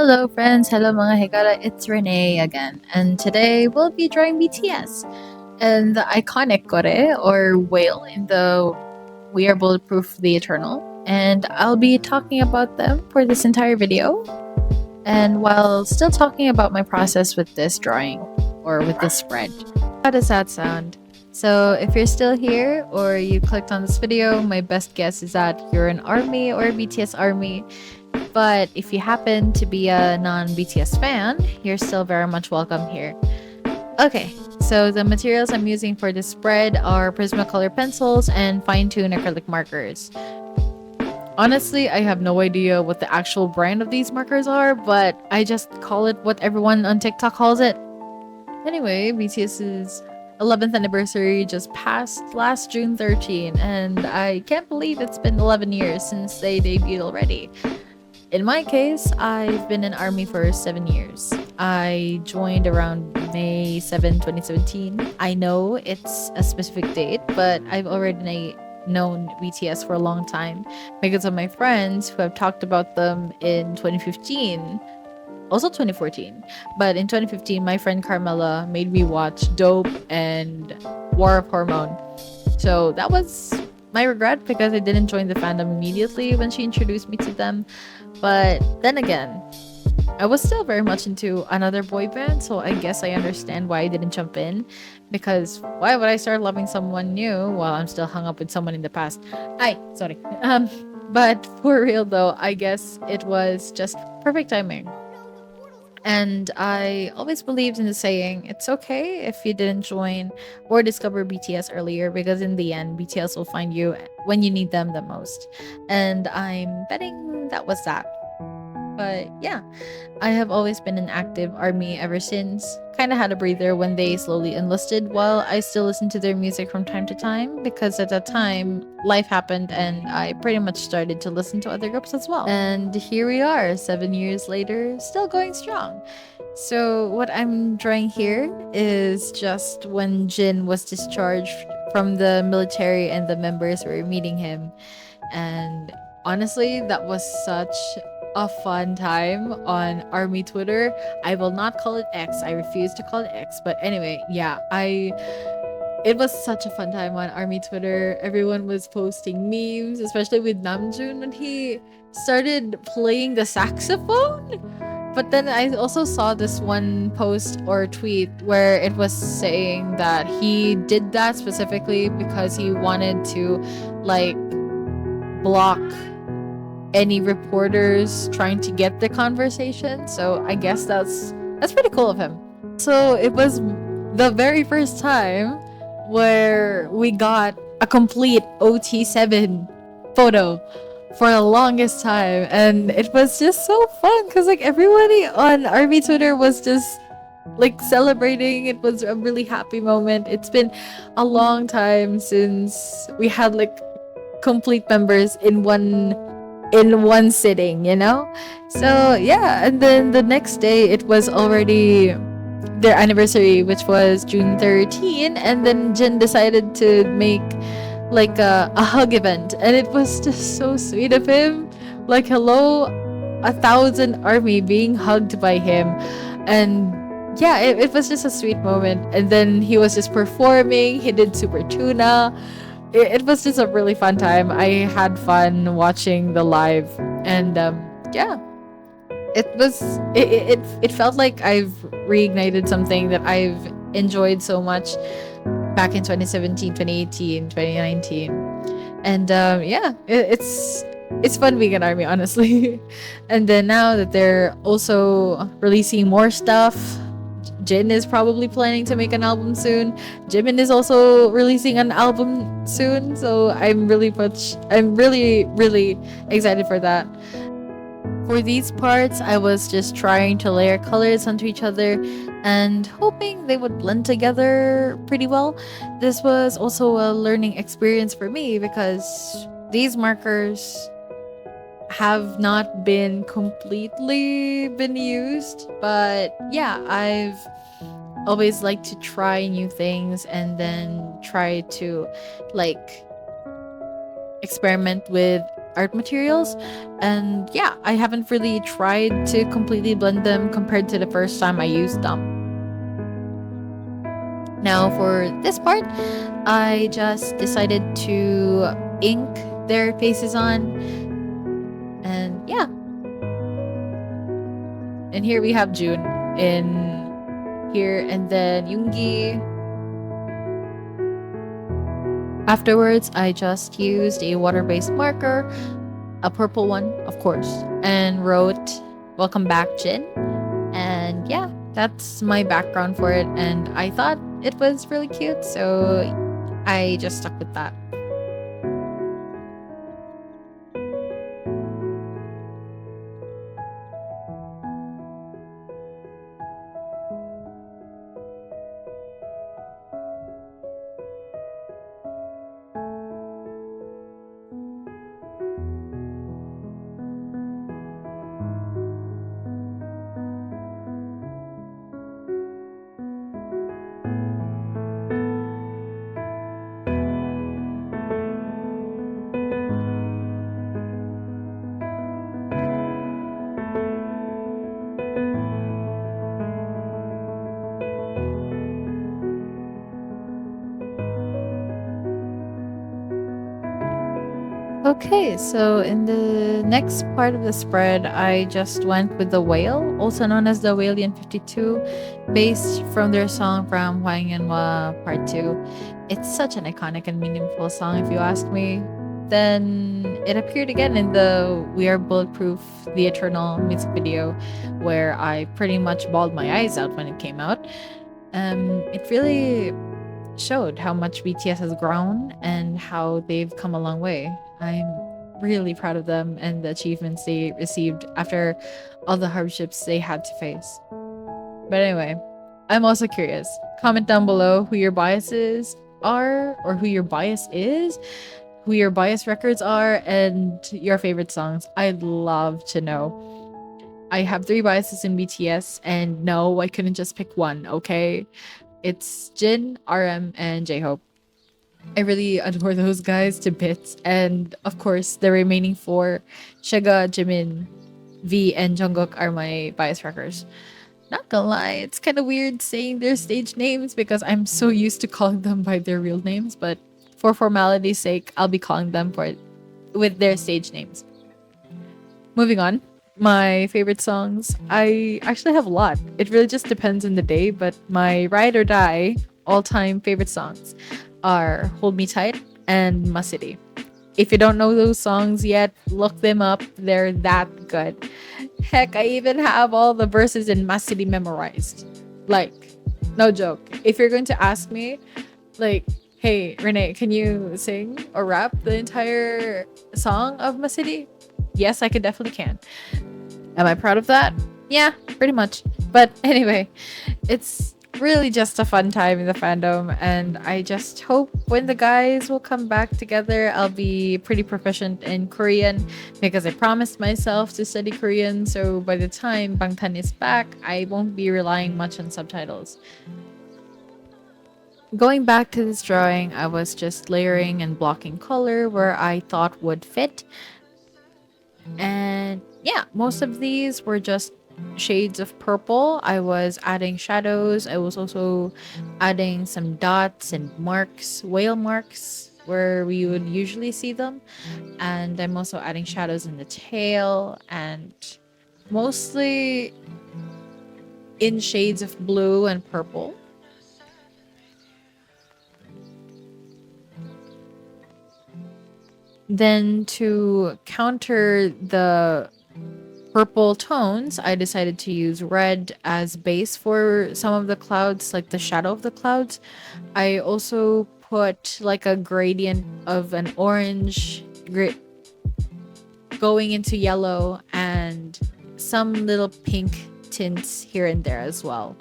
Hello friends, hello mga higala, it's Renee again, and today we'll be drawing BTS and the iconic kore or whale in the We Are Bulletproof the Eternal, and I'll be talking about them for this entire video, and while still talking about my process with this drawing or with this spread. How does that sound? So if you're still here or you clicked on this video, my best guess is that you're an ARMY or a BTS ARMY. But if you happen to be a non-BTS fan, you're still very much welcome here. Okay, so the materials I'm using for this spread are Prismacolor pencils and fine-tune acrylic markers. Honestly, I have no idea what the actual brand of these markers are, but I just call it what everyone on TikTok calls it. Anyway, BTS's 11th anniversary just passed last June 13, and I can't believe it's been 11 years since they debuted already. In my case, I've been in ARMY for 7 years. I joined around May 7, 2017. I know it's a specific date, but I've already known BTS for a long time because of my friends who have talked about them in 2015, also 2014. But in 2015, my friend Carmela made me watch Dope and War of Hormone. So that was my regret because I didn't join the fandom immediately when she introduced me to them. But then again, I was still very much into another boy band, so I guess I understand why I didn't jump in. Because why would I start loving someone new while I'm still hung up with someone in the past? Sorry. But for real though, I guess it was just perfect timing. And I always believed in the saying, it's okay if you didn't join or discover BTS earlier, because in the end, BTS will find you when you need them the most. And I'm betting that was that. But yeah, I have always been an active ARMY ever since. Kind of had a breather when they slowly enlisted, while I still listen to their music from time to time, because at that time, life happened and I pretty much started to listen to other groups as well. And here we are, 7 years later, still going strong. So what I'm drawing here is just when Jin was discharged from the military and the members were meeting him. And honestly, that was such a fun time on ARMY Twitter. I will not call it X. I refuse to call it X. But anyway, yeah, it was such a fun time on ARMY Twitter. Everyone was posting memes, especially with Namjoon when he started playing the saxophone. But then I also saw this one post or tweet where it was saying that he did that specifically because he wanted to like block any reporters trying to get the conversation. So I guess that's pretty cool of him. So it was the very first time where we got a complete OT7 photo for the longest time, and it was just so fun because like everybody on ARMY Twitter was just like celebrating. It was a really happy moment. It's been a long time since we had like complete members in one sitting, you know? So yeah, and then the next day it was already their anniversary, which was June 13, and then Jin decided to make like a hug event, and it was just so sweet of him. Like, hello, 1,000 ARMY being hugged by him. And yeah, it was just a sweet moment. And then he was just performing, he did Super Tuna. It was just a really fun time. I had fun watching the live, and yeah, it felt like I've reignited something that I've enjoyed so much back in 2017, 2018, 2019. And yeah, it's fun being an ARMY, honestly. And then now that they're also releasing more stuff, Jin is probably planning to make an album soon. Jimin is also releasing an album soon, so I'm really excited for that. For these parts, I was just trying to layer colors onto each other and hoping they would blend together pretty well. This was also a learning experience for me because these markers have not been completely been used, but yeah, I've always liked to try new things and then try to like experiment with art materials. And yeah, I haven't really tried to completely blend them compared to the first time I used them. Now for this part, I just decided to ink their faces on. And yeah. And here we have June in here, and then Yoongi. Afterwards, I just used a water-based marker, a purple one, of course, and wrote "Welcome back, Jin." And yeah, that's my background for it, and I thought it was really cute, so I just stuck with that. Okay, so in the next part of the spread, I just went with the whale, also known as the Whalian 52, based from their song from Hwang Yanhwa Part 2. It's such an iconic and meaningful song, if you ask me. Then it appeared again in the We Are Bulletproof, The Eternal music video, where I pretty much bawled my eyes out when it came out. It really showed how much BTS has grown and how they've come a long way. I'm really proud of them and the achievements they received after all the hardships they had to face. But anyway, I'm also curious. Comment down below who your biases are, or who your bias is, who your bias records are, and your favorite songs. I'd love to know. I have 3 biases in BTS, and no, I couldn't just pick one, okay? It's Jin, RM, and J-Hope. I really adore those guys to bits. And of course, the remaining 4, Suga, Jimin, V, and Jungkook are my bias wreckers. Not gonna lie, it's kind of weird saying their stage names because I'm so used to calling them by their real names, but for formality's sake, I'll be calling them with their stage names. Moving on. My favorite songs. I actually have a lot. It really just depends on the day, but my ride or die all-time favorite songs are Hold Me Tight and My City. If you don't know those songs yet, look them up. They're that good. Heck, I even have all the verses in My City memorized. Like, no joke. If you're going to ask me, like, hey, Renee, can you sing or rap the entire song of My City? Yes, I could definitely can. Am I proud of that? Yeah, pretty much. But anyway, it's really just a fun time in the fandom, and I just hope when the guys will come back together, I'll be pretty proficient in Korean because I promised myself to study Korean, so by the time Bangtan is back, I won't be relying much on subtitles. Going back to this drawing, I was just layering and blocking color where I thought would fit. And yeah, most of these were just shades of purple. I was adding shadows. I was also adding some dots and marks, whale marks, where we would usually see them. And I'm also adding shadows in the tail and mostly in shades of blue and purple. Then to counter the purple tones, I decided to use red as base for some of the clouds, like the shadow of the clouds. I also put like a gradient of an orange going into yellow and some little pink tints here and there as well.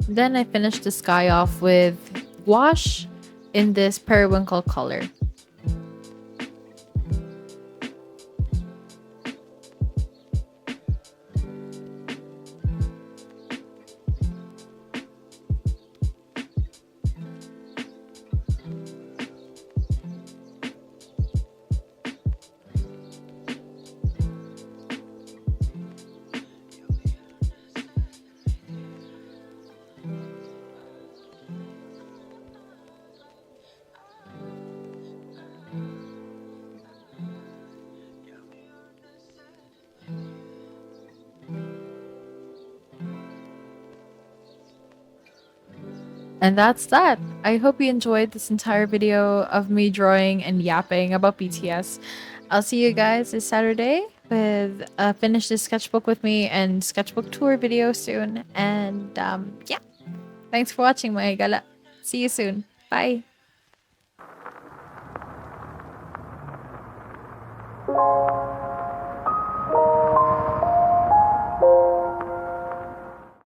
Then I finished the sky off with gouache in this periwinkle color. And that's that. I hope you enjoyed this entire video of me drawing and yapping about BTS. I'll see you guys this Saturday with finish this sketchbook with me and sketchbook tour video soon. And yeah, thanks for watching, mga gala. See you soon. Bye.